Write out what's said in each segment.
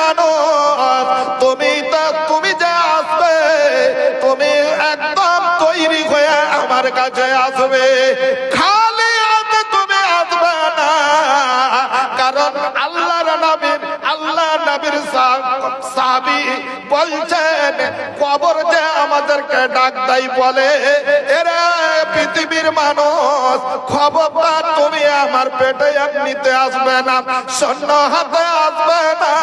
মানুষ, তুমি যে আসবে, তুমি একদম তৈরি হয়ে আমার কাছে আসবে, খালি হাতে তুমি আসবে না। কারণ আল্লাহর নবীর সাহাবী বলছেন, কবর যে আমাদেরকে ডাক দেয়, বলে এরা পৃথিবীর মানুষ, খবরদার তুমি আমার পেটে এমনিতে আসবে না, শূন্য হাতে আসবে না।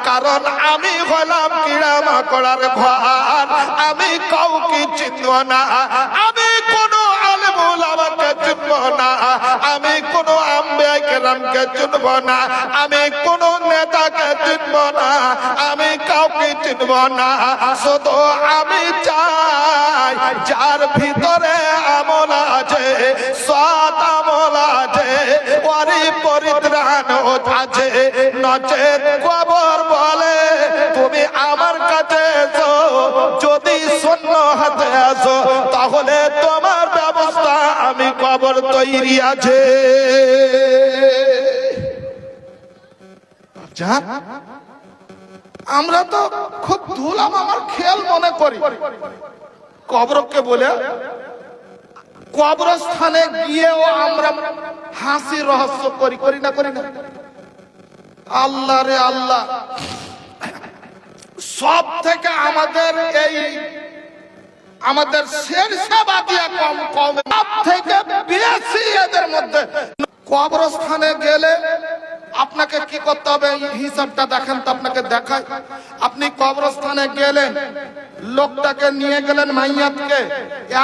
কারণ আমি হলাম কিড়া মাকড়ার ঘর, আমি কাউকে চিনব না, আমি কোনো আলেম ওলামাকে চিনব না, আমি কোনো আম্বিয়া কেরামকে চিনব না, আমি কোনো নেতাকে চিনব না, আমি কাউকে চিনব না। শুধু আমি চাই যার ভিতরে আমল আছে, সৎ আমল আছে, ওরই পরিত্রাণ আছে। নচেত কবর বলে তুমি আমার কাছে এসো, যদি শূন্য হাতে আসো তাহলে তোমার ব্যবস্থা আমি কবর তৈরি আছে। আমরা তো খুব ধুলাম আমার খেয়াল মনে করি, কবরকে বলে কবরস্থানে গিয়েও আমরা হাসি রহস্য করি না? আল্লাহ রে আল্লাহ, সব থেকে আমাদের শেরশাবাদিয়া কম সব থেকে বেশি এদের মধ্যে। কবরস্থানে গেলে আপনাকে কি করতে হবে হিসাবটা দেখেন তো, আপনাকে দেখায়। আপনি কবরস্থানে গেলেন, লোকটাকে নিয়ে গেলেন মাইয়াতকে,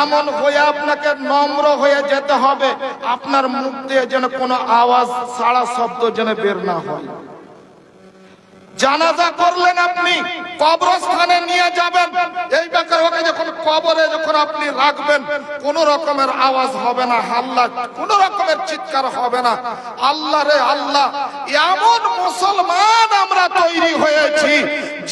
এমন হয়ে আপনাকে নম্র হয়ে যেতে হবে, আপনার মুখ দিয়ে যেন কোনো আওয়াজ সাড়া শব্দ যেন বের না হয়। জানাজা করলেন, আপনি কবরস্থানে নিয়ে যাবেন, এই ব্যাপারে ওকে যখন কবরে যখন আপনি রাখবেন, কোন রকমের আওয়াজ হবে না, হাল্লা, কোন রকমের চিৎকার হবে না। আল্লাহ রে আল্লাহ, এমন মুসলমান আমরা তৈরি হয়েছি,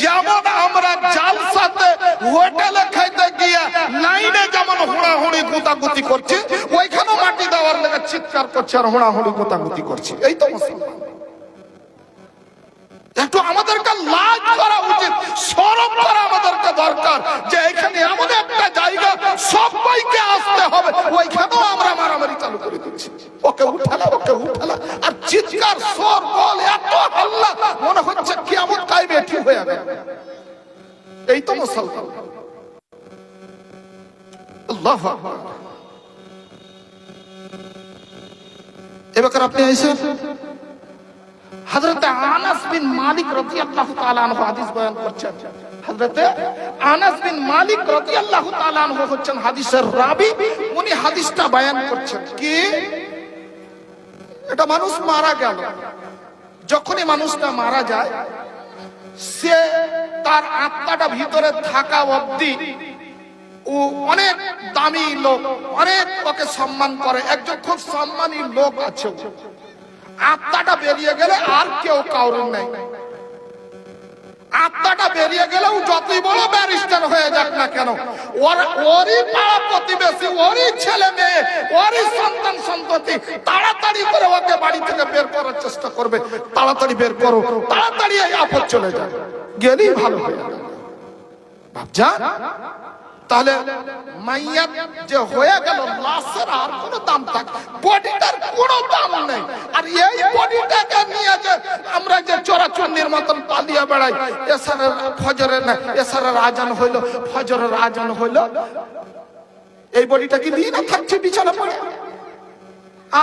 যেমন আমরা জালসাতে হোটেলে খাইতে গিয়ে লাইনে যেমন হুড়াহুড়ি গুতাগুতি করছি, ওইখানেও মাটি দেওয়ার লেগে চিৎকার করছে আর হুড়াহুড়ি গুতাগুতি করছি। এই তো মুসলমান। একটু আমাদেরকে লাজ করা উচিত, শরম করা আমাদেরকে দরকার, যে এখানে এমন একটা জায়গা সবাইকে আসতে হবে, ওইখানেও আমরা মারামারি চালু করে দিচ্ছি, ওকে উঠালা আর চিৎকার সর বল এত হাল্লা, মনে হচ্ছে কিয়ামত কায়েমে ঠিক হয়ে যাবে। এই তো মুসলমান। আল্লাহু আকবার। এবার আপনি আইসেন, হযরত আনাস বিন মালিক রাদিয়াল্লাহু তাআলা আনহু হাদিস বয়ান করছেন। হযরত আনাস বিন মালিক রাদিয়াল্লাহু তাআলা আনহু হচ্ছেন হাদিসের রাবী, উনি হাদিসটা বয়ান করছেন কি এটা মানুষ মারা গেল, যখনই মানুষটা মারা যায়, সে তার আত্মাটা ভিতরে থাকা অবধি ও অনেক দামি লোক, অনেক ওকে সম্মান করে, একজন খুব সম্মানী লোক আছে, আত্মাটা বেরিয়ে গেলে আর কেউ কাউরির নাই। আত্মাটা বেরিয়ে গেলেও যতই বড় ব্যারিস্টার হয়ে যাক না কেন, ওরই পাড়া প্রতিবেশী, ওরই ছেলে মেয়ে, ওরই সন্তান সন্ততি তাড়াতাড়ি করে ওকে বাড়ি থেকে বের করার চেষ্টা করবে, তাড়াতাড়ি বের করো, তাড়াতাড়ি এই আপদ চলে যায়, গেলেই ভালো হয়ে যাবে। ভাবজান, তাহলে মাইয়াত যে হয়ে গেল, লাশের আর কোনো দাম থাকে, বডিটার কোনো দাম নেই। আর এই বডিটাকে নিয়ে যে আমরা যে চোরাচুন্নির মতন পালিয়ে বেড়াই, এসারের ফজরের না, এসারের আজান হইলো, ফজরের আজান হইলো, এই বডিটাকে নিয়ে না থাকছে বিছানা পড়ে।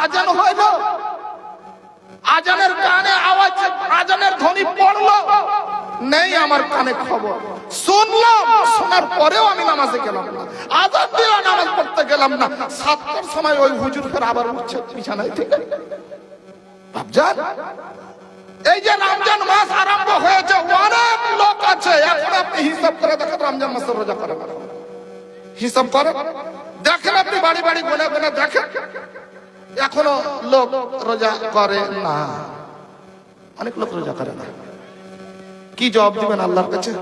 আজান হইলো, আজানের কানে আওয়াজ, আজানের ধ্বনি পড়লো, নেই আমার কানে খবর, শুনলাম, শোনার পরেও আমি নামাজে গেলাম না, আজান দিল নামাজ পড়তে গেলাম না, 7টার সময় ওই হুজুর ফের আবার উঠছে বিছানায় থেকে। ভাবজান, এই যে রমজান মাস আরম্ভ হয়েছে, অনেক লোক আছে, এখন আপনি হিসাব করে দেখেন রমজান মাসের রোজা করে, হিসাব করে দেখেন, আপনি বাড়ি বাড়ি গুনে গুনে দেখেন, এখনো লোক রোজা করে না, অনেক লোক রোজা করে না। কি জবাব দিবেন আল্লাহর কাছে?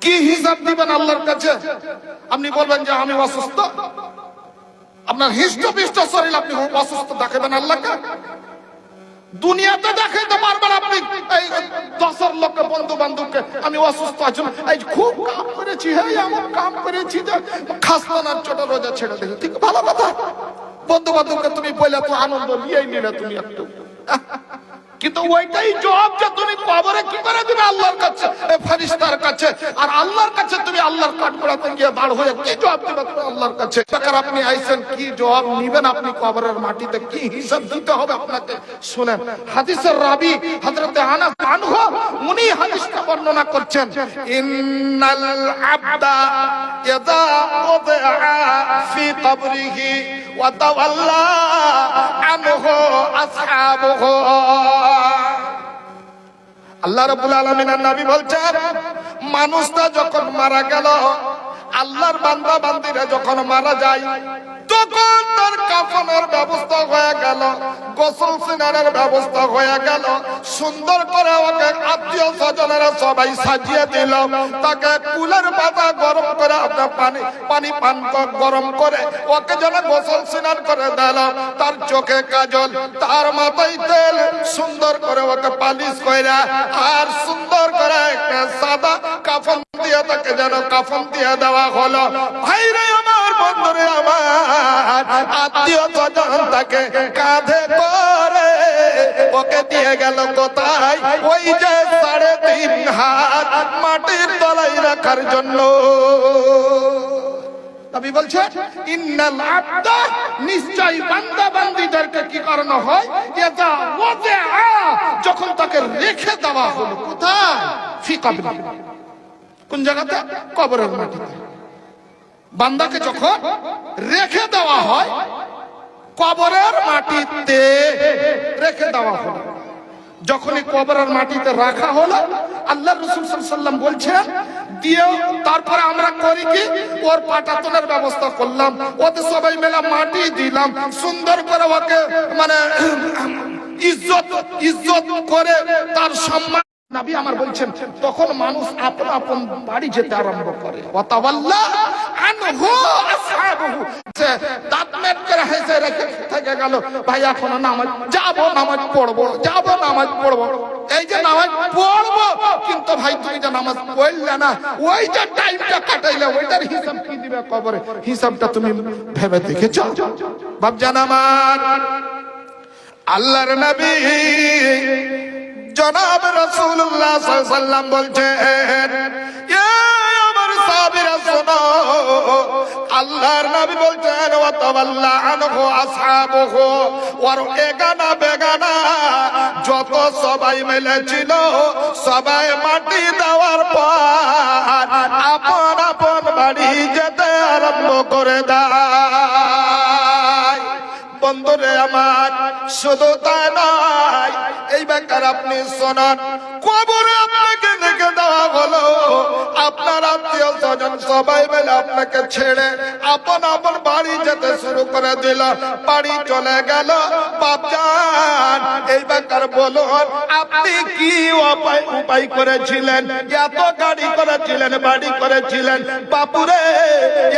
কি হিসাব দিবেন আল্লাহর কাছে? আপনি বলবেন যে আমি অসুস্থ, আপনার হৃষ্টপুষ্ট শরীর, আপনি অসুস্থ দেখাবেন আল্লাহকে? দুনিয়াতে দেখাইতে পারবেন আপনি 10 বন্ধু বান্ধবকে আমি অসুস্থ আছি, এই খুব কাম করেছি, হ্যাঁ এমন কাম করেছি যে খাস্তানার ছোট রোজা ছেড়ে দিল, ঠিক ভালো কথা। বন্ধু বান্ধবকে তুমি বলে তো আনন্দ নিয়েই নিলে তুমি একটু, কিন্তু ওইটাই জবাব যে তুমি কবরে কি করে দিবে আল্লাহর কাছে, ফেরেশতার কাছে। আর আল্লাহর কাছে তুমি আল্লাহর কাঠগড়াতে গিয়ে দাঁড় হয়ে কি জবাব দিবে তুমি আল্লাহর কাছে? তাকার আপনি আইছেন, কি জবাব নিবেন আপনি কবরের মাটিতে, কি হিসাব দিতে হবে আপনাকে? শুনেন, হাদিসের রাবী হযরত আনাস আনহু উনি হাদিসটা বর্ণনা করছেন, ইন্নাল আবদা ইযা উযিআ ফি কবরিহি ওয়া তাওয়াল্লা আনহু আসহাবুহু। আল্লাহ রাব্বুল আলামিনের নবী বলছেন, মানুষটা যখন মারা গেল, আল্লাহর বান্দা বান্দীরা যখন মারা যায়, তখন তার কাফনের ব্যবস্থা হয়ে গেল, গোসল সিনারের ব্যবস্থা হয়ে গেল, সুন্দর করে ওকে আত্মীয় স্বজনেরা সবাই সাজিয়ে দিল, তাকে কুলের পাতা গরম করে আপনার পানি পান গরম করে ওকে যেন গোসল সিনার করে দিল, তার চোখে কাজল, তার মাথায় তেল, সুন্দর করে ওকে পালিশ করে আর সুন্দর করে একটা সাদা কাফন দিয়ে তাকে যেন কাফন দিয়ে দেওয়া হলো। ভাইরে আমার, বন্ধুরে আমার, আত্মীয় স্বজন তাকে কাঁধে করে ওকে দিয়ে গেল কোথায়? ওই যে 3.5 হাত মাটির তলায় রাখার জন্য। নবী বলছে, ইন্নাল আবদা, নিশ্চয়ই বান্দা বান্দীদেরকে কি করানো হয়? ইযা ওয়াযিআ, যখন তাকে রেখে দেওয়া হলো। কোথায়? ফি কবরি। কোন জায়গাতে? কবরের মাটিতে। বান্দাকে যখন রেখে দেওয়া হয় কবরের মাটিতে রেখে দেওয়া হলো, যখনই কবরের মাটিতে রাখা হলো, আল্লাহ রাসূল সাল্লাল্লাহু আলাইহি ওয়াসাল্লাম বলছেন, দিয়ে তারপরে আমরা করি কি, ওর পাটাতনের ব্যবস্থা করলাম, ওতে সবাই মিলে মাটি দিলাম, সুন্দর করে ওকে মানে ইজ্জত করে তার সম্মান। নবী আমার বলছেন, তখন মানুষ আপন আপন বাড়ি যেতে আরম্ভ করে। ওয়াতাওয়াল্লা আনহু আসহাবুহু, দাঁত মেট করে হেসে রেখে থেকে গেল, ভাই এখন নামাজ যাবো, নামাজ পড়বো, যাবো নামাজ পড়বো। এই যে নামাজ পড়বো, কিন্তু ভাই তুমি যে নামাজ পড়লে না, ওই যে টাইমটা কাটাইলে ওইটার হিসাব কি দিবে কবরে? হিসাবটা তুমি ভেবে দেখেছো? বাপজান আমার, আল্লাহর নবী জনাব রাসূলুল্লাহ সাল্লাল্লাহু আলাইহি ওয়াসাল্লাম বলছেন, এ আমার সাহাবীরা শোনো, আল্লাহর নবী বলছেন, ওয়া তাওয়াল্লা আনহু আসহাবুহু, ওর এগানা বেগানা যত সবাই মিলেছিল, সবাই মাটি দেওয়ার পর আপন আপন বাড়ি যেতে আরম্ভ করে দেয়। বন্ধুরে আমার, শুধু তা নয়, এই ব্যাপার আপনি শোনান, কবরে আপনাকে রেখে দেওয়া হলো, আপনার আত্মীয় স্বজন সবাই মিলে আপনাকে ছেড়ে আপন আপন বাড়ি যেতে শুরু করে দিল, বাড়ি চলে গেল। বাপজান, এই ব্যাপার বলুন, আপনি কি উপায় করেছিলেন? এত গাড়ি করেছিলেন, বাড়ি করেছিলেন, বাপুরে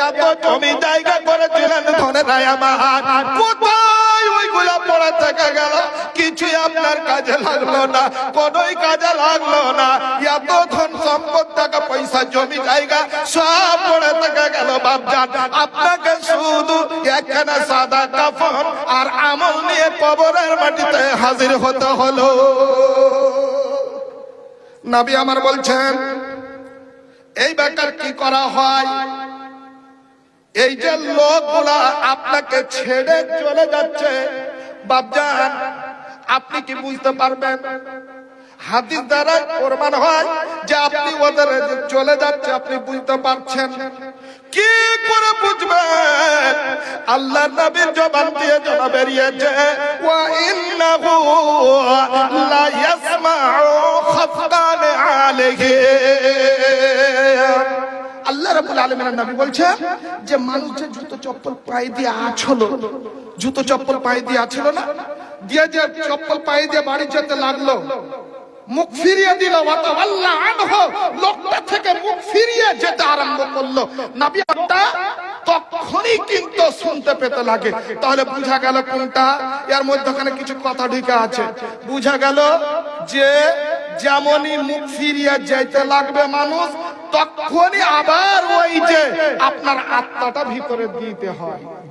এত জমি জায়গা করেছিলেন, ধরে নাই আমার, কোথায় ওইগুলা পড়ে থেকে গেল? কিছুই আপনার কাজে লাগলো না, কোনোই কাজে লাগলো না। এত ধন সম্পদ, টাকা পয়সা, জমি জায়গা সব পড়ে থেকে গেল। বাপজান, আপনাকে শুধু একখানা সাদা কাফন আর আমল নিয়ে কবরের মাটিতে হাজির হতে হলো। নবী আমার বলছেন, এই ব্যাপার কি করা হয়? এই যে লোকগুলা আপনাকে ছেড়ে চলে যাচ্ছে, বাপজান আপনি কি বুঝতে পারবেন? হাদিস দ্বারা প্রমাণ হয় যে আপনি ওদের চলে যাচ্ছে আপনি বুঝতে পারছেন। কি করে বুঝবেন? আল্লাহর নবীর জবান দিয়ে জানা বেরিয়েছে, ওয়া ইন্নাহু লা ইয়াসমাউ খাফকান আলাইহি। আল্লাহ রাব্বুল আলামিনের নবী বলছেন যে মানুষ যে জুতো চপ্পল পায়ে দিয়ে আছলো, জুতো চপ্পল পায়ে দিয়ে আছল না, দিয়ে যে চপ্পল পায়ে দিয়ে বাড়ি যেতে লাগলো, মুখ ফিরিয়ে দিল, ওয়াতাওয়াল্লা আনহু, লোকটা থেকে মুখ ফিরিয়ে যেতে আরম্ভ করলো। নবীটা তখনই কিন্তু শুনতে পেতে লাগে। তাহলে বুঝা গেল কোনটা? এর মধ্যখানে কিছু কথা ঢুকে আছে। বুঝা গেল যে যেমনই মুখ ফিরিয়ে যেতে লাগবে মানুষ, তখনই আবার ওই যে আপনার আত্মাটা ভিতরে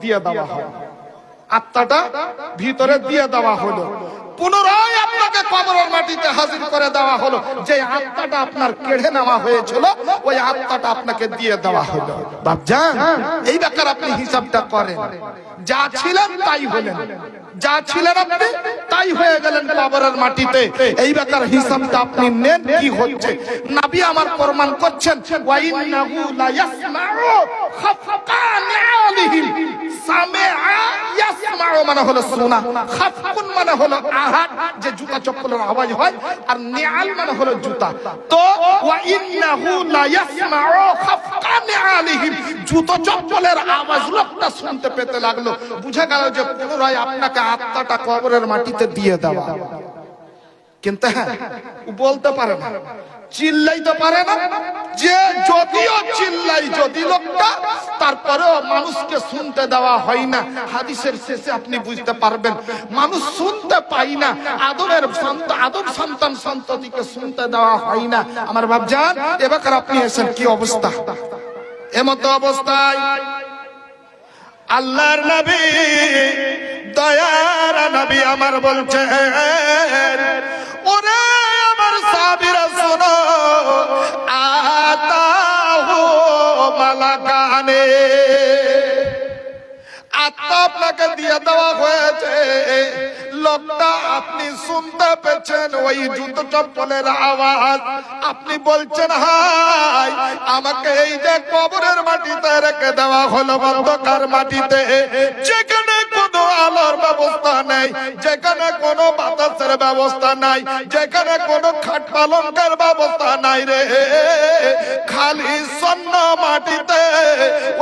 দিয়ে দেওয়া হয়, আত্মাটা ভিতরে দিয়ে দেওয়া হলো, পুনরায় আপনাকে কবরের মাটিতে হাজির করে দেওয়া হলো। যে আত্মাটা আপনার কেড়ে নেওয়া হয়েছিল, ওই আত্মাটা আপনাকে দিয়ে দেওয়া হলো। বাপজান, এই ব্যাপার আপনি হিসাবটা করেন। যা ছিলেন তাই হলেন, যা ছিলেন আপনি তাই হয়ে গেলেন কবরের মাটিতে। এই ব্যাপার হিসাবটা আপনি নেন কি হচ্ছে। নবী আমার প্রমাণ করছেন, ওয়া ইন্নাহু লা ইয়াসমাউ খাফকান আলিহিম। সামিআ ইয়াসমাউ মানে হলো শোনা, খাফকুন মানে হলো আহাত, যে জুতা চপ্পলের আওয়াজ হয়, আর নিআল মানে হলো জুতা। তো ওয়া ইন্নাহু লা ইয়াসমাউ খাফকান আলিহিম, জুতা চপ্পলের আওয়াজ লোকটা শুনতে পেতে লাগলো। বুঝা গেল যে পুনরায় আপনাকে আত্মাটা কবরের মাটিতে দিয়ে দেওয়া। কিন্তু হ্যাঁ, বলতে পারে না, চিল্লাইতে পারে না, যে যদিও চিল্লাই যদি লোকটা, তারপরেও মানুষকে শুনতে দেওয়া হয় না। হাদিসের শেষে আপনি বুঝতে পারবেন মানুষ শুনতে পাই না, আদম সন্তান সন্ততিকে শুনতে দেওয়া হয় না। আমার বাপজান, এবার আপনি এসেন কি অবস্থা, এমত অবস্থায় আল্লাহর নবী, দয়ার নবী আমার বলছেন, ওরে আমার সাহাবীরা শোনো, আতাহু মালাকানে, আত্মা আপনাকে দিয়ে দেওয়া হয়েছে। লোকটা আপনি শুনতে পেয়েছেন ওই জুতো চপ্পলের আওয়াজ, আপনি বলছেন হাই, আমাকে এই যে কবরের মাটিতে রেখে দেওয়া হলো, অন্ধকার মাটিতে, যেখানে কোনো আলোর ব্যবস্থা নেই, যেখানে কোনো বাতাসের ব্যবস্থা নাই, যেখানে কোনো খাট পালঙ্কের ব্যবস্থা নাই রে, খালি শূন্য মাটিতে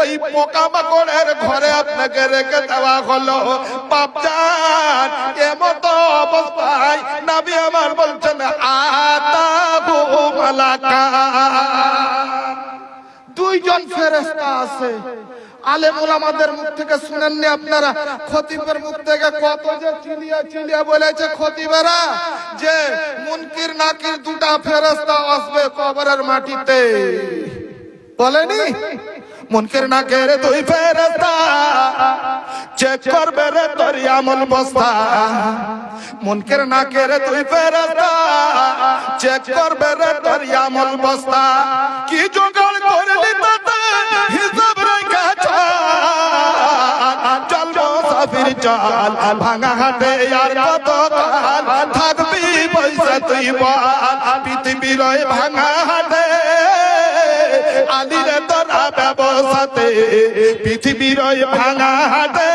ওই পোকামাকড়ের ঘরে আপনাকে রেখে দেওয়া হলো। বাপজান, এমত অবস্থায় নবী আমার বলছেন, আতাহু মালাকান, দুইজন ফেরেশতা আছে। আলেম ওলামাদের মুখ থেকে শুনেননি আপনারা, খতিবের মুখ থেকে কত যে চিলিয়া বলেছে খতিবেরা, যে মুনকির নাকির দুটা ফেরেশতা আসবে কবরের মাটিতে, বলেনি? মুনকির নাকির দুই ফেরেশতা চেক করবে রে তোর আমল বস্তা, মুনকির নাকির দুই ফেরেশতা চেক করবে রে তোর আমল বস্তা। কি জোগাড় করলি তাতে হিসাব রেখা চল মুসাফির চল, ভাঙা হাটে আর কত কাল থাকবি পয়সা তুই বল, পৃথিবীর ভাঙা হাটে আলিরে তোরা ব্যবসাতে, পৃথিবীর ভাঙা হাটে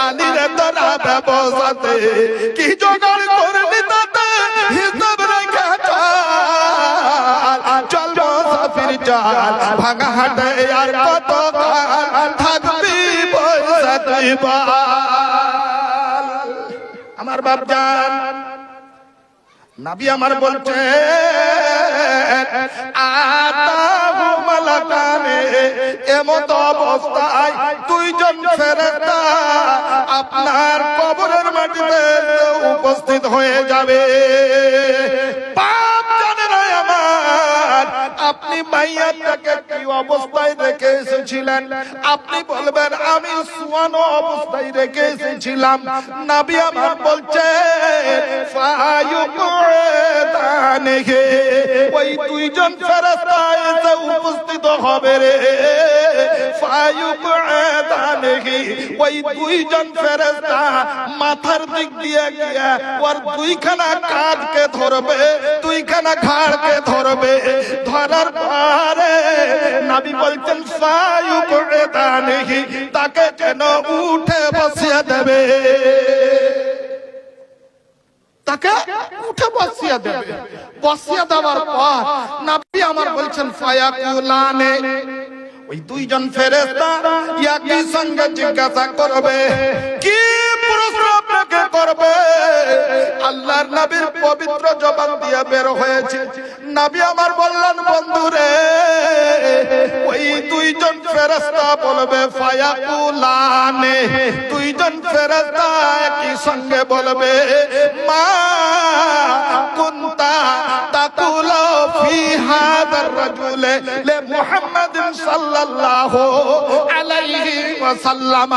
আলিরে তোরা ব্যবসাতে। কি জোগাড় করলি তাতে হিসাব রেখা চল মুসাফির চল, ভাঙা হাটে আর কত কাল থাকবি পয়সা তুই বল। আমার বাপজান, নবী আমার বলছে, আতাহু মালাকানে, এমত অবস্থায় দুইজন ফেরেশতা আপনার কবরের মাটিতে উপস্থিত হয়ে যাবে। পাপ জানেরা আমার, আপনি মাইয়াটাকে কি অবস্থায় রেখে এসেছিলেন? আপনি বলবেন আমি শুয়ানো অবস্থায় রেখে এসেছিলাম। নবী আমার বলছে, ওই দুইজন ফেরেশতা এসে উপস্থিত হবে রে, ওই দুইজন ফেরেশতা মাথার দিক দিয়ে গিয়ে ওর দুইখানা কাঁধকে ধরবে, দুইখানা ঘাড়কে ধরবে। ধরার পরে নবী বলছেন, তাকে যেন উঠে বসিয়ে দেবে, তাকে উঠে বসিয়ে দেবে। বসিয়ে দেওয়ার পর নবী আমার বলছেন, ফায়াকুলানে, ওই দুইজন ফেরেশতা একই সঙ্গে জিজ্ঞাসা করবে। কি প্রশ্ন আপনাকে করবে? আল্লাহর নবীর পবিত্র জবান দিয়ে বের হয়েছে। নবী আমার বললেন, বন্ধুরে, ওই দুইজন ফেরেশতা বলবে, ফায়াকুলানে, দুইজন ফেরেশতা একই সঙ্গে বলবে, মা কুন হাযার রাজুল লি মুহাম্মাদিন সাল্লাল্লাহু আলাইহি ওয়াসাল্লাম।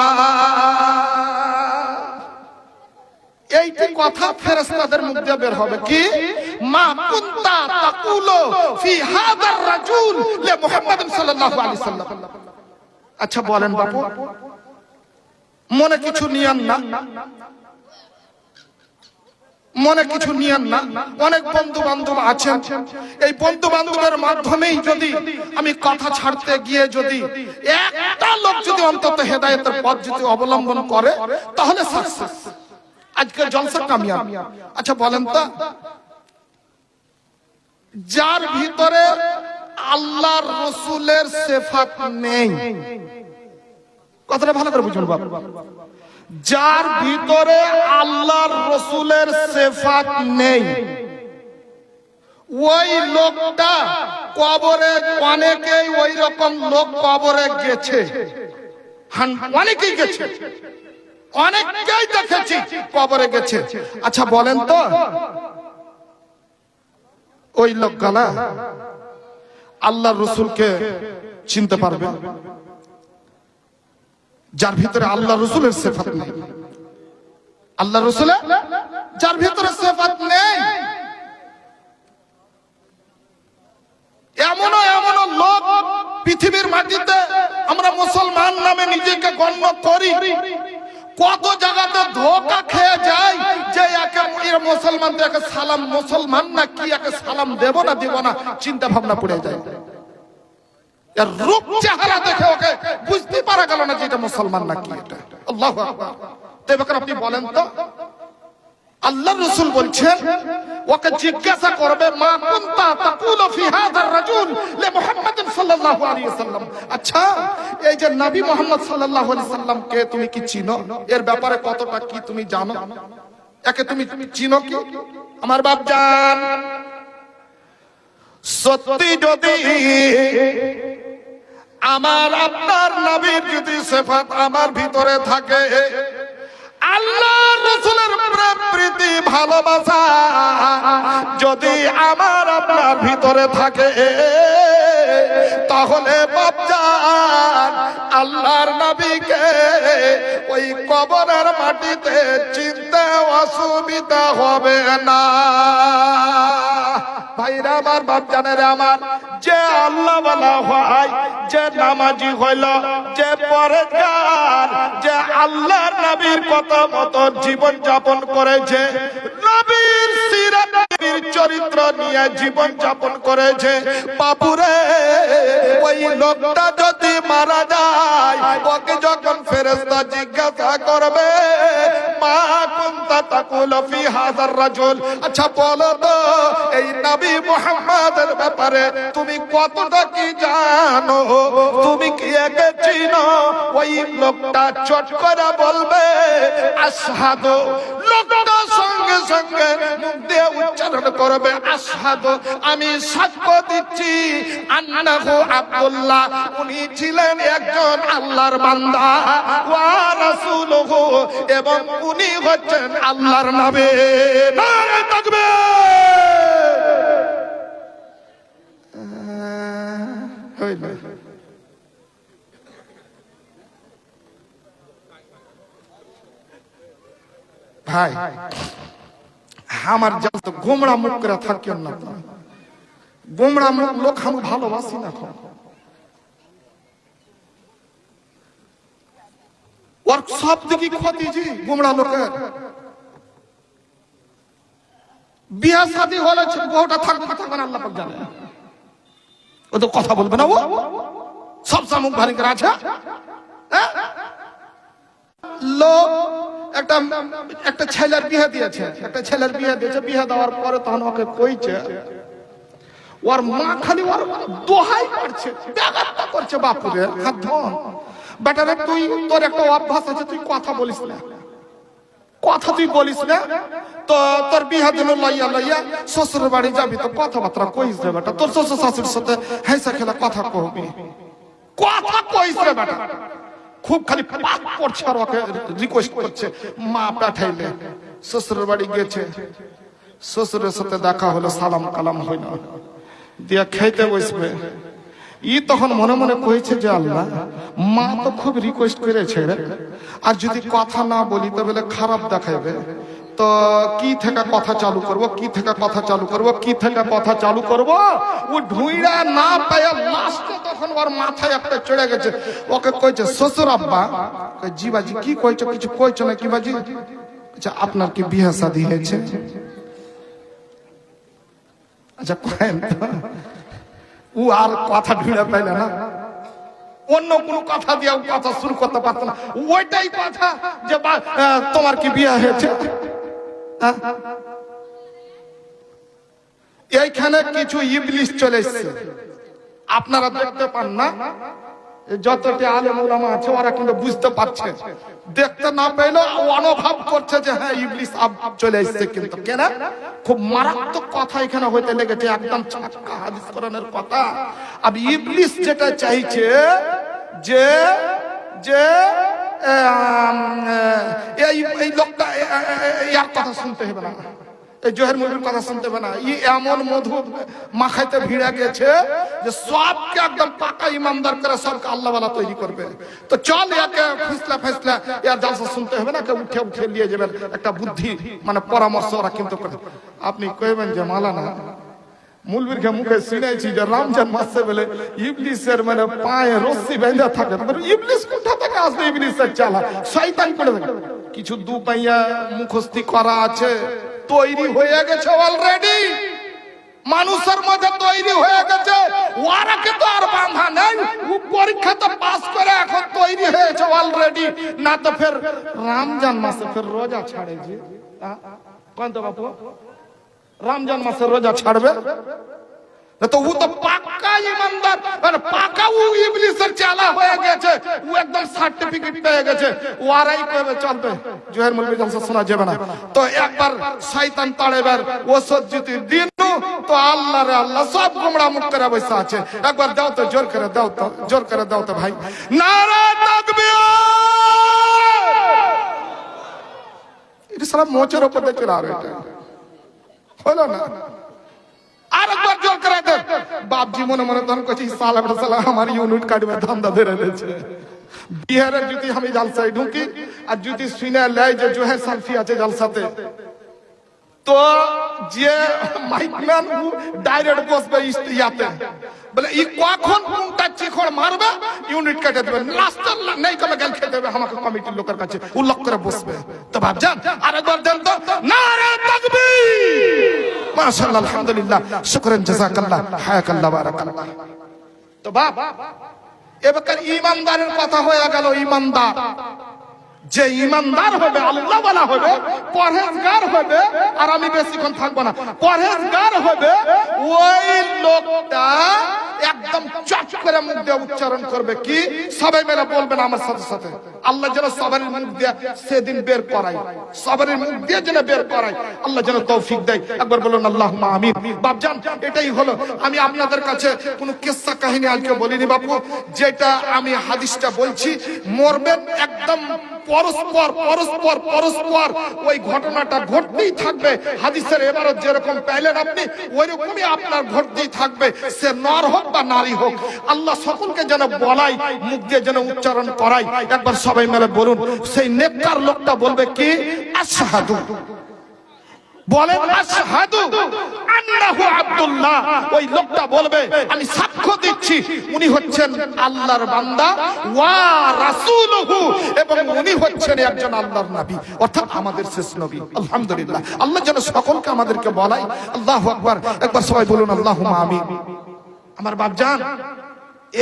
এইটি কথা ফেরেশতাদের মুখ দিয়ে বের হবে কি, মা কুনতা তাকুলু ফি হাযার রাজুল লি মুহাম্মাদিন সাল্লাল্লাহু আলাইহি ওয়াসাল্লাম। আচ্ছা বলেন বাপু, মনে কিছু নিয়েন না, মনে কিছু নিয়েন না। অনেক বন্ধু বান্ধব আছেন, এই বন্ধু বান্ধবের মাধ্যমেই যদি আমি কথা ছাড়তে গিয়ে যদি একটা লোক যদি অন্তত হেদায়েতের পথ যদি অবলম্বন করে তাহলে সাকসেস, আজকে জলসা কামিয়াব। আচ্ছা বলেন তো, যার ভিতরে আল্লাহর রাসূলের সিফাত নেই, কথাটা ভালো করে বুঝুন বাবা, যার ভিতরে আল্লাহর রাসূলের সিফাত নেই ওই লোকটা কবরে, অনেকেই ওই রকম লোক কবরে গেছে, অনেকেই গেছে, অনেককেই দেখেছি কবরে গেছে। আচ্ছা বলেন তো, ওই লোকগুলা আল্লাহর রাসূলকে চিনতে পারবে? যার ভিতরে আল্লাহ রাসূলের সিফাত নেই, আল্লাহ রাসূলের যার ভিতরে সিফাত নেই, এমন লোক পৃথিবীর মাটিতে আমরা মুসলমান নামে নিজেকে গণ্য করি, কত জায়গাতে ধোঁকা খেয়ে যায় যে একে মুসলমান, একে সালাম, মুসলমান না কি, একে সালাম দেব না দেব না চিন্তা ভাবনা পড়ে যায়। এর রূপ চেহারা দেখে ওকে বুঝতে পারা গেল না যে এটা মুসলমান নাকি এটা। আল্লাহু আকবার। তবে আপনি বলেন তো, আল্লাহর রাসূল বলছেন ওকে জিজ্ঞাসা করবে, মা কুনতা তাকুলু ফি হাযার রাজুল লি মুহাম্মাদিন সাল্লাল্লাহু আলাইহি ওয়াসাল্লাম। আচ্ছা এই যে নবী মুহাম্মদ সাল্লাল্লাহু আলাইহি সাল্লামকে তুমি কি চিনো? এর ব্যাপারে কতটা কি তুমি জানো? একে তুমি চিনো কি? আমার বাপজান, সত্যি যদি আমার আপনার নবীর যদি সিফাত আমার ভিতরে থাকে, আল্লাহর রাসূলের প্রেম প্রীতি ভালোবাসা যদি আমার আপনার ভিতরে থাকে, তাহলে বাপজান আল্লাহর নবীকে ওই কবরের মাটিতে চিনতে অসুবিধা হবে না। ভাইরা আমার, বাপজানেরা আমার, যে আল্লাহ ওয়ালা হয়, যে নামাজি হইল, যে পরেজগার, যে আল্লাহর নবীর কথা মতো জীবন যাপন করেছে, নবীর সিরাত, নবীর চরিত্র নিয়ে জীবন যাপন করেছে, বাপুরে ওই লোকটা যদি মারা যায়, ওকে যখন ফেরেশতা জিজ্ঞাসা করবে, মা কুনতা তাকুলু ফি হাযার রাজুল, আচ্ছা বলো তো এই নবী মুহাম্মদের ব্যাপারে তুমি কতটা কি জানো, তুমি কি একে চিনো? ওই লোকটা চট করে বলবে আশহাদু, লোকটা সঙ্গে সঙ্গে মুখ দিয়ে উচ্চারণ করবে আশহাদু, আমি সাক্ষ্য দিচ্ছি আন্নাহু আব্দুল্লাহ, উনি ছিলেন একজন আল্লাহর বান্দা, ওয়া রাসূলুহু, এবং উনি হচ্ছেন আল্লাহর নবী। নারে তাকবীর। ভাই আমার যত গোমড়া মুখ করে থাকেন না, গোমড়া মুখ লোক আমি ভালোবাসি না। ওর সব দিকে ক্ষতি জি গোমড়া লোকের। বিয়া শাদী হলে বউটা থাকবে না থাকবে না আল্লাহ পাক জানে, ও তো কথা বলবে না, ও সব মুখ ভারী করে আছে। লোক একটা ছেলের বিয়ে দিয়েছে, একটা ছেলের বিয়ে দিয়েছে, বিয়ে দেওয়ার পরে তখন ওকে কইছে, ওর মা খালি ওর দোহাই করছে, ব্যাঘাতটা করছে, বাপুরে হাত ধন বেটারে, তুই তোর একটা অভ্যাস আছে, তুই কথা বলিস না, কথা তুই বলিস না, তো তোর বিহা দিল লইয়া লইয়া শ্বশুর বাড়ি যাবি তো কথাবার্তা কইস রে বেটা, তোর শ্বশুর শাশুড়ির সাথে হেসা খেলা কথা কহবি, কথা কইস রে বেটা। খুব খালি পাক করছে আর ওকে রিকোয়েস্ট করছে, মা পাঠাইলে শ্বশুর বাড়ি গেছে, শ্বশুরের সাথে দেখা হলো, সালাম কালাম হইল, দিয়া খাইতে বসবে। ই তখন মনে মনে কইছে যে আল্লাহ, মা তো খুব রিকোয়েস্ট করেছে রে, আর যদি কথা না বলি তো বলে খারাপ দেখাইবে, তো কি থেকে কথা চালু করব, কি থেকে কথা চালু করব, কি থেকে কথা চালু করব। ও ঢুইরা না পায় লাস্টে তখন ওর মাথায় একটা চড়ে গেছে। ওকে কইছে শ্বশুর আব্বা। জি বাজি, কি কইছো? কিছু কইছো না কি বাজি? আচ্ছা আপনার কি বিয়ে শাদী হয়েছে? আচ্ছা কয়েন তো। ও আর কথা ঢুঁড়ে পাইলে না, অন্য কোনো কথা দিয়ে কথা শুরু করতে পারত না। ওইটাই কথা যে তোমার কি বিয়ে হয়েছে। এইখানে কিছু ইবলিশ চলে এসছে, আপনারা দেখতে পান না। যতটি আলেম ওলামা আছে ওরা কিন্তু বুঝতে পারছে, দেখতে না পেলেও অনুভব করছে যে হ্যাঁ ইবলিশ চলে এসছে। কিন্তু কেন? খুব মারাত্মক কথা এখানে হইতে লেগেছে, একদম ছাক্কা হাদিস কোরআনের কথা। আর ইবলিশ যেটা চাইছে যে যে এই লোকটা ইয়ার কথা শুনতে হবে না, এই জোহের মধুর কথা শুনতে হবে না। ই এমন মধু মাখাইতে ভিড়ে গেছে যে সবকে একদম পাকা ইমানদার করে সবকে আল্লাহওয়ালা তৈরি করবে। তো চল একে ফিসলা ফেসলা ইয়ার জালসা শুনতে হবে না, উঠে উঠে নিয়ে যাবেন একটা বুদ্ধি মানে পরামর্শ ওরা কিন্তু করে। আপনি কইবেন যে মালানা মুলবির মুখে শুনেছি যে রমজান মাসে বলে ইবলিসের মানে পায়ে রস্সি বেঁধে থাকে। ইবলিস কোথা থেকে আসবে? ইবলিসের চালা শয়তান করে থাকে। কিছু দু পাইয়া মুখস্থি করা আছে, তৈরি হয়ে গেছে অলরেডি, মানুষের মধ্যে তৈরি হয়ে গেছে। ওরাকে তো আর বাঁধা নেই, পরীক্ষা তো পাস করে এখন তৈরি হয়েছে অলরেডি। না তো ফের রমজান মাসে ফের রোজা ছাড়ে যে কোন তো বাপু রমজান মাসে রোজা ছাড়বে তো ও তো পাক্কা ইমানদার, মানে পাক্কা ও ইবলিসের চালা হয়ে গেছে। ও একদম সার্টিফিকেট পেয়ে গেছে। ওরাই কইবে চলবে জোহের মৌলবি জালসা শোনা যাবে না। তো একবার শয়তান তাড়েবার ওষুধ যদি দিন তো আল্লাহ রে আল্লাহ সব গোমড়া মুখ করে বসে আছে। একবার দাও তো, জোর করে দাও তো, জোর করে দাও তো ভাই। নারে তাকবীর! এটা সারা মোচের উপর দিয়ে চলে আর এটা হলো না। আর একবার জোর করে দে। বাপজি মনে মনে তখন কইছি সালাম সালাম আমার ইউনিট কাটবে ধান্দা ধরে দিয়েছে। বিহারের যদি আমি জালসায় ঢুকি আর যদি শুনে লাই যে জোহের সালফি আছে জালসাতে, তো যে মাইকম্যান ডাইরেক্ট বসবে ইয়াতে, বলে ই কখন কোনটা চিখড় মারবে ইউনিট কেটে দেবে। লাস্টার নেই কবে গেল খেতে হবে আমাকে কমিটির লোকের কাছে উল্লেখ করে বসবে। তো ভাবজান আরেকবার দেন তো, নারে তাকবীর! মাশাআল্লাহ, আলহামদুলিল্লাহ, শুকরান, জাযাকাল্লাহ, হায়াকাল্লাহ, বারাকাল্লাহ। তো বাপ এবার ইমানদারের কথা হয়ে গেল। ইমানদার যে ইমানদার হবে, আল্লাহ ওয়ালা হবে, পরহেজগার হবে, আর আমি বেশিক্ষণ থাকবো না, পরহেজগার হবে, ওই লোকটা একদম চট করে মুখ দিয়ে উচ্চারণ করবে কি? সবাই মেরে বলবেন আমার সাথে সাথে, আল্লাহ যেন সবারই মুখ দিয়ে সেদিন বের করাই, সবারই মুখ দিয়ে যেন বের করাই, আল্লাহ যেন তৌফিক দেয়। একবার বলুন আল্লাহুম্মা আমিন। বাপজান এটাই হলো। আমি আপনাদের কাছে কোনো কিস্সা কাহিনী আজকে বলিনি বাপু, যেটা আমি হাদিসটা বলছি, মরবেন একদম পরস্পর পরস্পর পরস্পর ওই ঘটনাটা ঘটতেই থাকবে। হাদিসের এবারে যেরকম পাইলেন আপনি, ওইরকমই আপনার ঘটতেই থাকবে, সে নর হোক বা নারী হোক। আল্লাহ সকলকে যেন বলাই, মুখ দিয়ে যেন উচ্চারণ করাই। একবার সবাই মিলে বলুন। সেই নেককার লোকটা বলবে কি? আশহাদু, বলেন আশহাদু আন্নাহু আব্দুল্লাহ। ওই লোকটা বলবে আমি সাক্ষ্য দিচ্ছি উনি হচ্ছেন আল্লাহর বান্দা ওয়া রাসূলুহু, এবং উনি হচ্ছেন একজন আল্লাহর নবী, অর্থাৎ আমাদের শেষ নবী। আলহামদুলিল্লাহ, আল্লাহ যেন সকলকে আমাদেরকে বলাই। আল্লাহু আকবার। একবার সবাই বলুন আল্লাহুম্মা আমিন। আমার বাপজান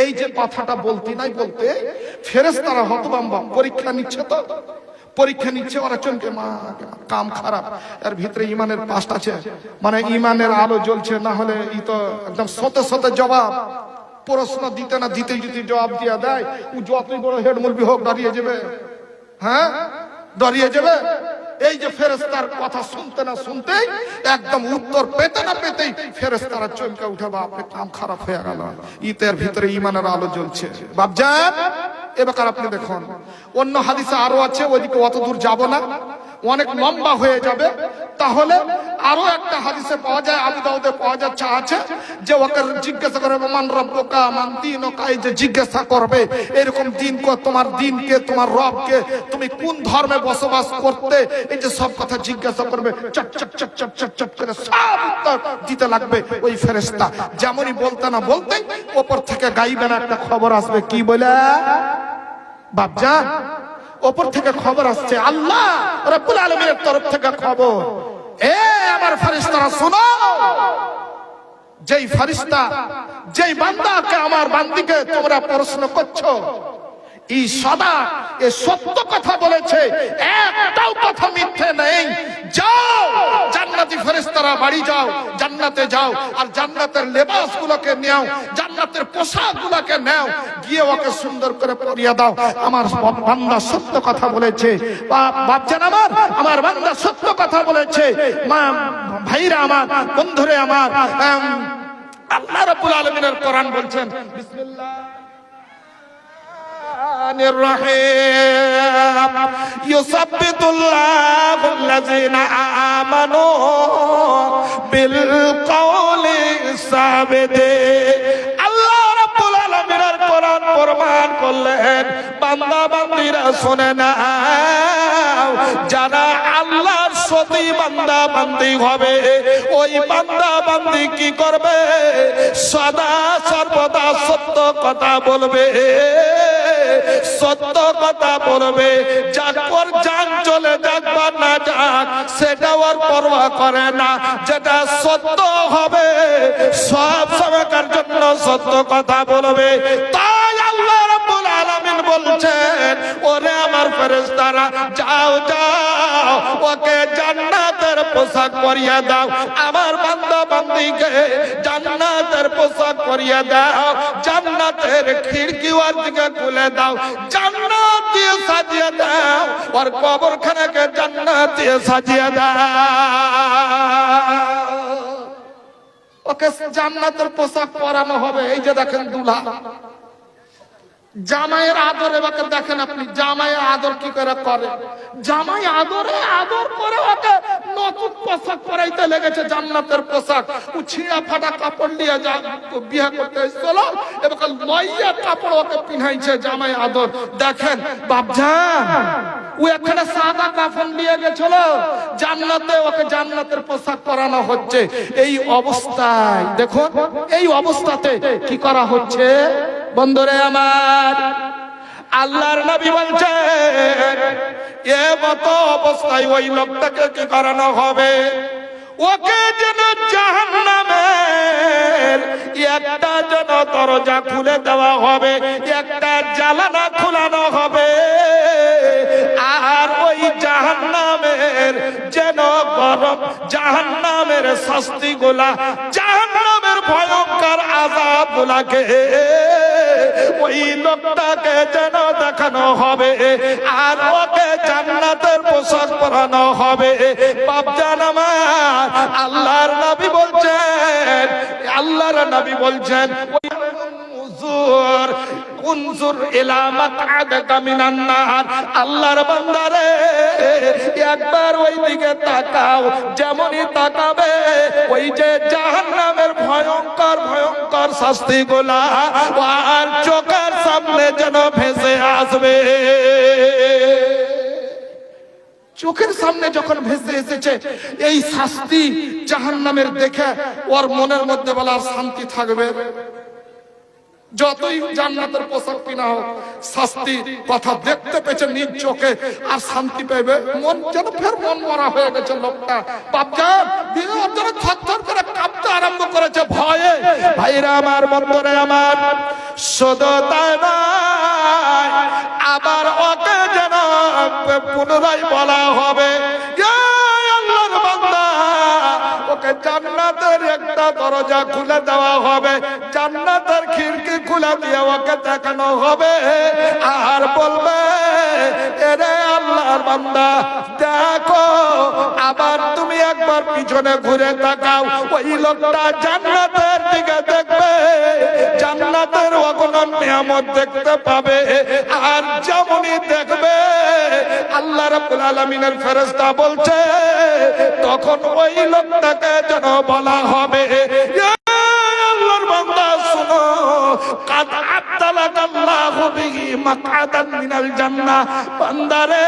এই যে কথাটা বলতে নাই বলতে ফেরেশতারা হতভম্ব, পরীক্ষা নিচ্ছে। তো পরীক্ষা নিচ্ছে ওরা, চমকে মা কাম খারাপ, এর ভিতরে ইমানের পাস্ট আছে, মানে ইমানের আলো জ্বলছে, না হলে ই তো একদম শত শত জবাব, প্রশ্ন দিতে না দিতে যদি জবাব দিয়ে দেয়, ও যতই বড় হেড মুলবি হোক দাঁড়িয়ে যাবে। হ্যাঁ, দাঁড়িয়ে যাবে। এই যে ফেরেশতার কথা শুনতে না শুনতেই একদম উত্তর পেতে না পেতেই ফেরেশতারা চমকে উঠে, বাপরে কাম খারাপ হয়ে গেল, ইতের ভিতরে ইমানের আলো জ্বলছে। বাপজান এবার আপনি দেখুন, অন্য হাদিসে আরো আছে, ওইদিকে অত দূর যাব না, অনেক লম্বা হয়ে যাবে। তাহলে আরো একটা হাদিসে পাওয়া যায়, আবু দাউদে পাওয়া যাচ্ছে আছে যে ওকে জিজ্ঞাসা করবে মান রব্বুকা মান দীনুকা, এই যে জিজ্ঞাসা করবে এরকম দিন তোমার দিনকে, তোমার রবকে, তুমি কোন ধর্মে বসবাস করতে, এই যে সব কথা জিজ্ঞাসা করবে, চট চট চট চট চট চট করে সব উত্তর দিতে লাগবে ওই ফেরেশতা। যেমনই বলতে না বলতে ওপর থেকে গাইবেন একটা খবর আসবে, কি বলে বাপজান, ওপর থেকে খবর আসছে, আল্লাহ রাব্বুল আলামিনের তরফ থেকে খবর, এ আমার ফেরেশতারা শোনো, যেই ফেরেশতা যেই বান্দাকে আমার বান্দিকে তোমরা প্রশ্ন করছো, এই সদা এ সত্য কথা বলেছে, একটাও কথা মিথ্যে নেই। যাও জান্নাতি ফেরেশতারা বাড়ি যাও, জান্নাতে যাও, আর জান্নাতের লেবাস গুলোকে নাও, জান্নাতের পোশাক গুলোকে নাও, গিয়ে ওকে সুন্দর করে পরিয়ে দাও, আমার বান্দা সত্য কথা বলেছে। বাপজান আমার বান্দা সত্য কথা বলেছে। মা ভাইরা আমার, বন্ধুরে আমার, আল্লাহ রাব্বুল আলামিনের কোরআন বলছেন, বিসমিল্লাহ ইউসাব্বিতুল্লাহু আল্লাযীনা আমানু বিল কওলি সাবিত। আল্লাহ রাব্বুল আলামিনের কোরআন প্রমাণ করলেন, বান্দা বান্দীরা শুনে নাও, যারা আল্লাহর সতী বান্দা বান্দি হবে, ওই বান্দা বান্দি কি করবে, সদা সর্বদা সত্য কথা বলবে, সত্য কথা বলবে, যার পর জান চলে যাক বা না যাক সেটা ওর পরোয়া করে না, যেটা সত্য হবে সব সময়কার জন্য সত্য কথা বলবে। তাই আল্লাহ রাব্বুল আলামিন বলছেন, ওরে আমার ফেরেশতারা যাও যাও, ওকে জান্নাতের পোশাক পরিয়ে দাও, আমার বান্দা বান্দীকে জান্নাতের পোশাক পরিয়ে দাও, জান্নাতের খিড়কি ওর দিকে খুলে দাও, জান্নাত দিয়ে সাজিয়ে দাও, ওর কবরখানাকে জান্নাত দিয়ে সাজিয়ে দাও, ওকে জান্নাতের পোশাক পরানো হবে। এই যে দেখেন দুলা জামাইয়ের আদর, এবার দেখেন আপনি জামাইয়ের আদর কি করে করে, জামাই আদরে আদর করে ওকে নতুন পোশাক পরাইতে লেগেছে, জান্নাতের পোশাক। ও ছিঁড়া ফাটা কাপড় নিয়ে যা বিয়ে করতে এসেছিল, এবার লইয়া কাপড় ওকে পিনাইছে জামাই আদর। দেখেন বাপজান, ও এখানে সাদা কাফন নিয়ে গেছিল, জান্নাতে ওকে জান্নাতের পোশাক পরানো হচ্ছে। এই অবস্থায় দেখুন, এই অবস্থাতে কি করা হচ্ছে বন্ধুরে আমার, আল্লাহর নবী বলছেন, এ মত অবস্থায় ওই লোকটাকে কি করানো হবে, ওকে যেন জাহান্নামের একটা যেন দরজা খুলে দেওয়া হবে, একটা জানালা খোলানো হবে, আর ওই জাহান্নামের যেন গরম জাহান্নামের শাস্তি গুলা, জাহান্নামের ভয়ঙ্কর আযাব গুলাকে ওই লোকটাকে যেন দেখানো হবে, আর ওকে জান্নাতের পোশাক পরানো হবে। বাপজান আমার, আল্লাহর নবী বলছেন, আল্লাহর নবী বলছেন, উনজুর ইলা মাকআদাকা মিনান নার, আল্লাহর বান্দারে একবার ওই দিকে তাকাও, যেমনই তাকাবে ওই যে জাহান্নামের ভয়ঙ্কর ভয়ঙ্কর শাস্তিগুলা আর চোখের সামনে যেন ভেসে আসবে। চোখের সামনে যখন ভেসে এসেছে এই শাস্তি জাহান্নামের দেখে ওর মনের মধ্যে বলা শান্তি থাকবে, যতই জান্নাতের পোশাক কিনা হোক, শাস্তি কথা দেখতে পেয়েছে নিজ চোখে আর শান্তি পাইবে, মন যেন ফের মন মরা হয়ে গেছে লোকটা। বাপজান দিনের জন্য থরথর করে কাঁপতে আরম্ভ করেছে ভয়ে। ভাইরা আমার, বন্ধুরা আমার, শুধু তাই নয়, আবার ওকে যেন পুনরায় বলা হবে, আল্লাহর বান্দা, ওকে জান্নাতের একটা দরজা খুলে দেওয়া হবে, জান্নাতের খিড়কি খুলে দিয়ে ওকে দেখানো হবে, আর বলবে, এরে আল্লাহর বান্দা দেখো, আবার তুমি একবার পিছনে ঘুরে তাকাও, ওই লোকটা জান্নাতের দিকে দেখবে, জান্নাতের অগণন নিয়ামত দেখতে পাবে, আর যেমনই দেখবে আল্লাহ রাব্বুল আলামিনের ফেরেশতা বলছে তখন ওই লোকটাকে যেন বলা হবে আল্লাহর বান্দা শুনো কাদ আবদালাকাল্লাহু বিহি মাকআদান মিনাল জান্নাহ বান্দারে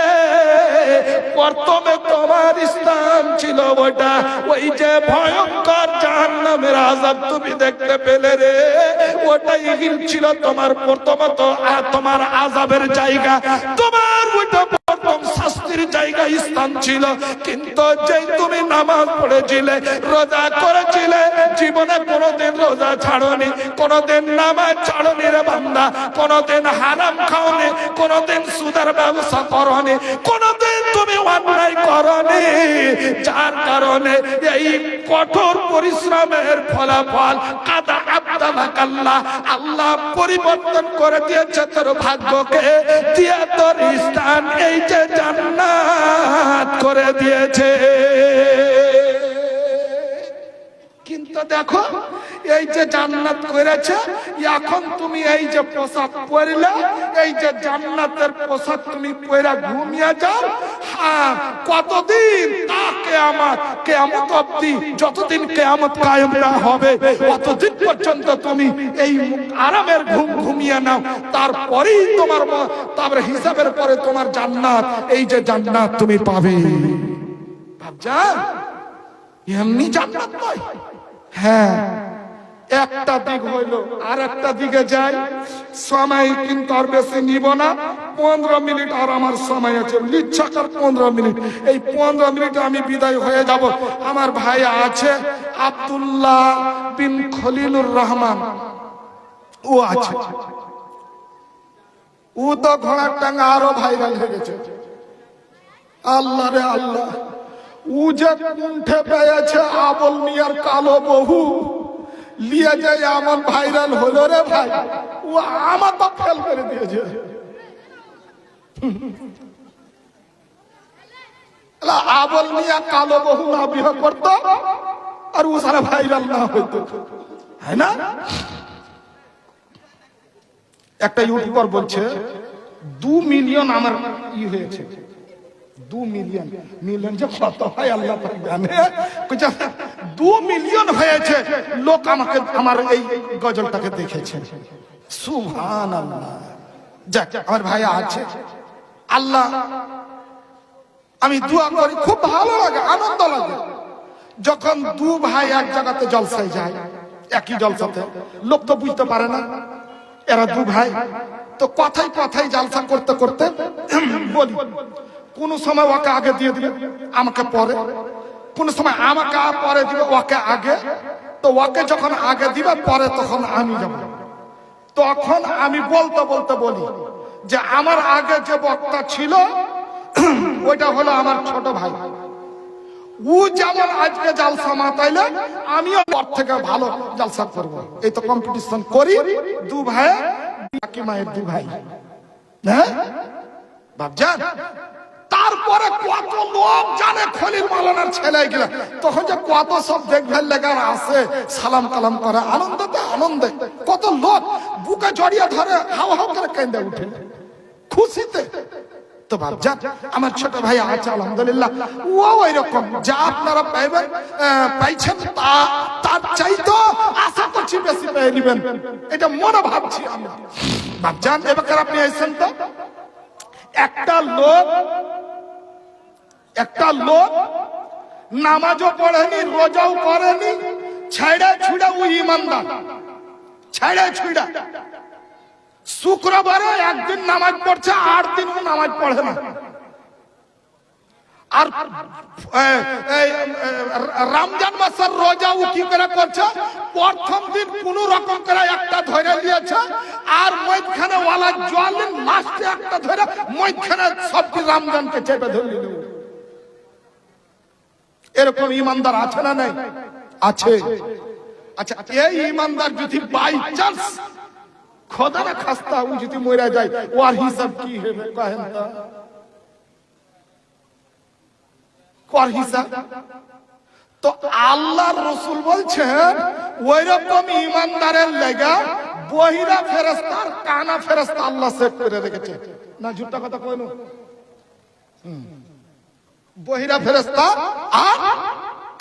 প্রথমে তোমার স্থান ছিল ওটা ওই যে ভয়ঙ্কর জাহান্নামের আযাব তুমি দেখতে পেলে রে ওটাই ছিল তোমার প্রথমত তোমার আযাবের জায়গা তোমার ওটা প্রথম শাস্তির জায়গা স্থান ছিল কিন্তু যেই তুমি নামাজ পড়েছিলে রোজা করেছিলে জীবনে কোনোদিন রোজা ছাড়োনি কোনোদিন নামাজ ছাড়োনি রে বান্দা কোনোদিন হারাম খাওনি কোনোদিন সুদের ব্যবসা করোনি কোনোদিন তুমি অন্যায় করোনি যার কারণে এই কঠোর পরিশ্রমের ফলাফল কাদা আবদালাকাল্লাহ আল্লাহ পরিবর্তন করে দিয়েছে তোর ভাগ্যকে দিয়ে তোর স্থান এই যে জান্নাত করে দিয়েছে কিন্তু দেখো এই যে জান্নাত করেছে এখন তুমি এই যে পোশাক পরলে এই যে জান্নাতের পোশাক তুমি পরে ঘুমিয়ে যাও হ্যাঁ কতদিন তা কিয়ামত অবধি যতদিন কিয়ামত কায়েম না হবে ততদিন পর্যন্ত তুমি এই আরামের ঘুম ঘুমিয়ে নাও তারপরেই তারপরে হিসাবের পরে তোমার জান্নাত এই যে জান্নাত তুমি পাবে ভাবছেন এমনি জান্নাত নয় হ্যাঁ একটা দিক হইল আর একটা দিকে যাই সময় কিন্তু আর বেশি নিব না 15 মিনিট আর আমার সময় আছে লিচ্ছাকার 15 মিনিট এই 15 মিনিটে আমি বিদায় হয়ে যাব আমার ভাই আছে আব্দুল্লাহ বিন খলিলুর রহমান ও আছে ও তো ঘোড়ার টাঙ্গা আরো ভাইরাল হয়ে গেছে আল্লাহ রে আল্লাহ ও যে উঠে পেয়েছে আবল মিয়ার কালো বহু লিয়ে যায় আমার ভাইরাল হলো রে ভাই ও আমার তো ফেল করে দিয়েছে আবল মিয়া কালো বহু না বিয়ে করতো আর ও সারা ভাইরাল না হইতো হ্যাঁ না একটা ইউটিউবার বলছে 2 মিলিয়ন আমার হয়েছে 2 মিলিয়ন যে কত হয় আল্লাহ পাক জানে 2 মিলিয়ন হয়েছে লোক আমাকে আমার এই গজলটাকে দেখেছে সুবহানাল্লাহ যাক আমার ভাই আছে আল্লাহ আমি দোয়া করি খুব ভালো লাগে আনন্দ লাগে যখন দু ভাই এক জায়গাতে জলসায় যায় একই জলসাতে লোক তো বুঝতে পারে না এরা দু ভাই তো কথাই কথাই জলসা করতে করতে বলি কোন সময় ওকে আগে দিয়ে দিবে আমাকে পরে কোন সময় আমাকে পরে দিবে ওকে আগে তো ওকে যখন আগে দিবে পরে তখন আমি যাব তখন আমি বলতে বলতে বলি যে আমার আগে যে বক্তা ছিল ওইটা হলো আমার ছোট ভাই ও যেমন আজকে জালসা মাতাইলে আমিও পর থেকে ভালো জালসা করব এই তো কম্পিটিশন করি দু ভাই বাকি মায়ের দু ভাই হ্যাঁ ভাবজান তারপরে কত লোক জানে খলিল মাওলানার ছেলে গিলা তখন যে কত সব দেখভাল লাগার আছে সালাম কালাম করে আনন্দতে আনন্দে কত লোক বুকে জড়িয়ে ধরে হাও হাও করে কেঁদে উঠে খুশিতে তো ভাবজান আমার ছোট ভাই আছে আলহামদুলিল্লাহ ও ওই রকম যা আপনারা পাইবেন পাইছেন তার চাইতো আশা করছি বেশি পেয়ে নেবেন এটা মনে ভাবছি আমি ভাবজান এবার আপনি আইছেন তো একটা লোক নামাজও পড়েনি রোজাও করেনি ছেড়ে ছুড়ে ও ইমানদার ছেড়ে ছুড়ে শুক্রবারে একদিন নামাজ পড়ছে 8 দিন নামাজ পড়ে না আর রমজান মাসের রোজা ও কি করে করছে প্রথম দিন কোন রকম করে একটা ধরে নিয়েছে আর মধ্যখানে ওয়ালা জলেন লাস্টে একটা ধরে মধ্যখানে সবটি রমজানকে চেপে ধরে নিল এরকম ইমানদার আছে না নাই আছে আচ্ছা এই ইমানদার যদি বাই চান্স খোদা না খাস্তা ও যদি মরে যায় ওর হিসাব কি হবে কহেন তো কোর হিসাব তো আল্লাহর রাসূল বলছেন ওইরকম ইমানদারের লাগা বহিরা ফেরেশতা আর কানা ফেরেশতা আল্লাহ সেট করে রেখেছে না ঝুটা কথা কইনো বহিরা ফেরেশতা আর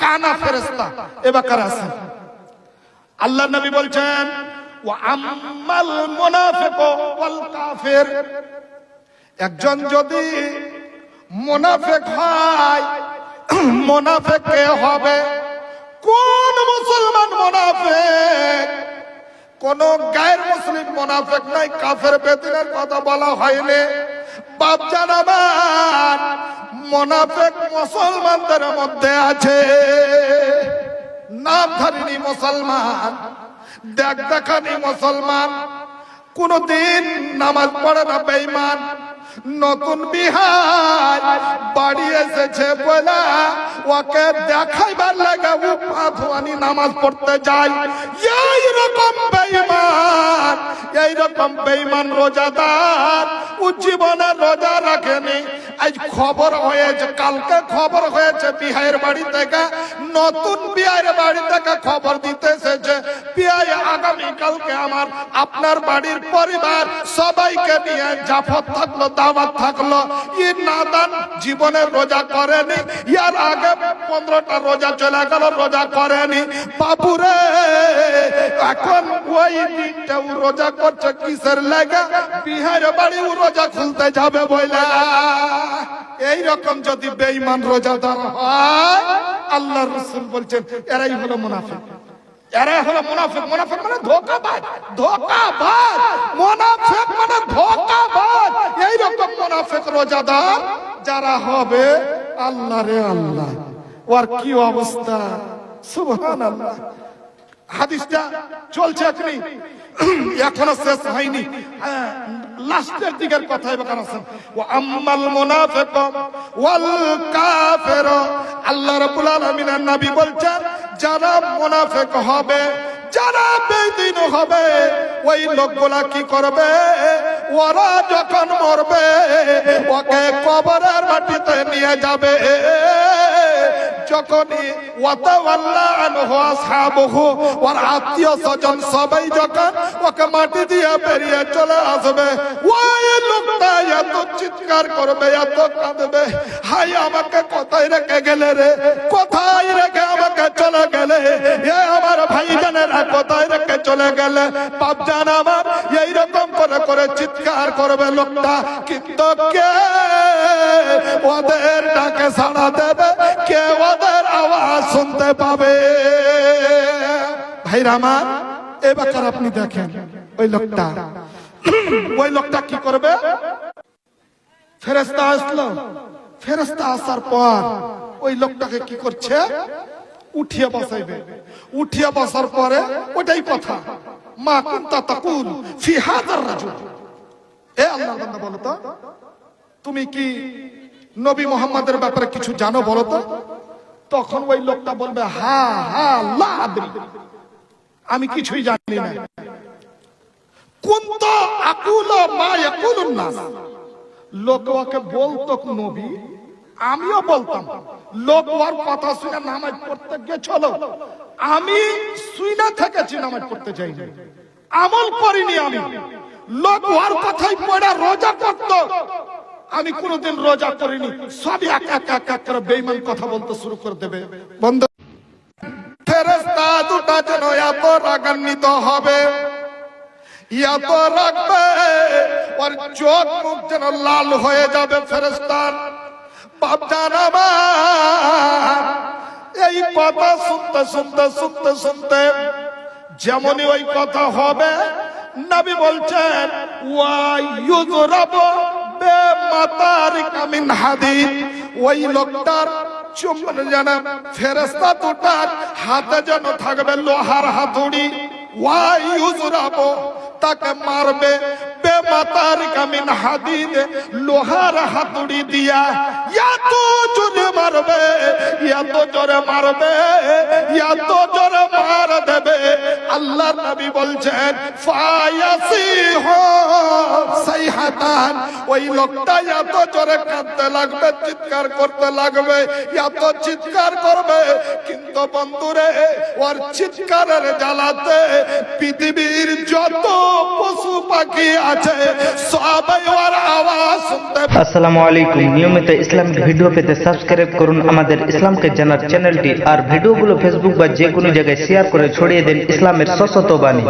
কানা ফেরেশতা এবাকার আছে। আল্লাহ নবী বলছেন ওয়া আম্মাল মুনাফিকু ওয়াল কাফির, একজন যদি মুনাফিক হয়, মুনাফিক কে হবে? কোন মুসলমান মুনাফিক? কোন গায়ের মুসলিম মুনাফিক নাই, কাফের বেদিনের কথা বলা হয়নি। বাপজান আমার, মুনাফিক মুসলমানদের মধ্যে আছে। নামধারী মুসলমান, দেখ দেখানি মুসলমান, কোনদিন নামাজ পড়ে না, বেঈমান। নতুন বিহার বাড়ি এসেছে বলে ওকে দেখাইবার লাগে ও পাঁচওয়ানি নামাজ পড়তে যায়। এইরকম বেঈমান, এইরকম বেঈমান রোজাদার ও জীবনে রোজা রাখেনি। আজ খবর হয়েছে, কালকে খবর হয়েছে বিহারের বাড়ি থেকে, নতুন বিহারের বাড়ি থেকে খবর দিতে এসেছে বিহার আগামীকালকে আমার আপনার বাড়ির পরিবার সবাইকে নিয়ে জাফর থাকলো, দাওয়াত থাকলো। ই নাদান জীবনে রোজা করেনি, ইয়ার আগে 15টা রোজা চলে গেল, রোজা করেনি। বাবুরে এখন ওই দিনটা ও রোজা করছে কিসের লাগা? বিহারের বাড়ি ও রোজা খুলতে যাবে বইলা। এইরকম যদি বেঈমান রোজাদার হয়, আল্লাহ রাসূল বলছেন এরাই হলো মুনাফিক। এরাই হলো মুনাফিক। মুনাফিক মানে ধোঁকাবাজ, ধোঁকাবাজ। মুনাফিক মানে ধোঁকাবাজ। এইরকম মুনাফিক রোজাদার যারা হবে, আল্লাহ রে আল্লাহ, ওর কি অবস্থা! সুবহানাল্লাহ। হাদিসটা চলছে এখনই, এখনো শেষ হয়নি, লাস্টের দিকের কথা এবার আছেন। ওয়া আম্মাল মুনাফিকু ওয়াল কাফির, আল্লাহ রাব্বুল আলামিনের নবী বলছেন যারা মুনাফিক হবে, যারা বেঈমান হবে, ওই লোকগুলা কি করবে? ওরা যখন মরবে ওকে কবরের মাটিতে নিয়ে যাবে। যখনই ওয়াতাওয়াল্লা আনহু আসহাবুহু, ওর আত্মীয় স্বজন সবাই যখন ওকে মাটি দিয়ে বেরিয়ে চলে আসবে, ওই লোকটা এত চিৎকার করবে, এত কাঁদবে, হাই আমাকে কোথায় রেখে গেলে রে, কোথায় রেখে আমাকে চলে গেলে, এ আমার ভাইজানেরা কোথায় রেখে চলে গেলে। বাপজান আমার, এইরকম করে করে চিৎকার করবে লোকটা। কিন্তু কে ওদের ডাকে সাড়া দেবে? কে ওদের আওয়াজ শুনতে পাবে? ভাইরা আমার, এবার আপনি দেখেন ওই লোকটা কি করবে? ফেরেশতা আসলো, ফেরেশতা আসার পর ওই লোকটাকে কি করছে? উঠিয়ে বসাইবে। উঠিয়ে বসার পরে ওইটাই কথা, মা কুনতা তাকুল ফি হাযার রাজুল, এ আল্লাহর বান্দা বলো তো, তুমি কি নবী মুহাম্মাদের ব্যাপারে কিছু জানো বলো তো? তখন ওই লোকটা বলবে হা হা লা আদরি, আমি কিছুই জানি না। কুনতু আকুলু মা ইয়াকুলুন নাস, লোক ওকে বলতো নবী, আমিও বলতাম। লোক ওর কথা শুনে নামাজ পড়তে গেছিল, আমি শুনে থেকেছি, নামাজ পড়তে যাইনি, আমল করিনি আমি। লোক ওর কথাই পড়ে রোজা করত, আমি কোনোদিন রোজা করিনি। সব এক এক এক এক করে বেঈমান কথা বলতে শুরু করে দেবে। বন্ধ ফেরেশতা দুটা যেন এত রাগান্বিত হবে, এত রাখবে, ওর চোখ মুখ যেন লাল হয়ে যাবে ফেরেশতার। বাপজান আমার, এই কথা শুনতে শুনতে শুনতে শুনতে যেমনই ওই কথা হবে, নবী বলছেন ওয়া ইউযরাবু বিমাতারিকা মিন হাদিদ, ওই লোকটার চুম্বন যেন ফেরেশতা দুটার হাতে যেন থাকবে লোহার হাতুড়ি। ওয়া ইউযরাবু, তাকে মারবে বেমাতারিকা মিন হাদিদ, লোহার হাতুড়ি দিয়া। এত জোরে মারবে, এত জোরে মারবে, এত জোরে মার দেবে, আল্লাহর নবী বলছেন ফায়াসিহু সাইহাতান, ওই লোকটা এত জোরে কাঁদতে লাগবে, চিৎকার করতে লাগবে, এত চিৎকার করবে, কিন্তু বন্ধুরে ওর চিৎকারের জ্বালাতে পৃথিবীর যত পশু পাখি আছে সবাই ওর আওয়াজ শুনতে। আসসালামু আলাইকুম। নিয়মিত ইসলামিক ভিডিও পেতে সাবস্ক্রাইব করুন আমাদের ইসলামকে জানার চ্যানেলটি, আর ভিডিওগুলো ফেসবুক বা যে কোনো জায়গায় শেয়ার করে ছড়িয়ে দেন ইসলামের সশত বাণী।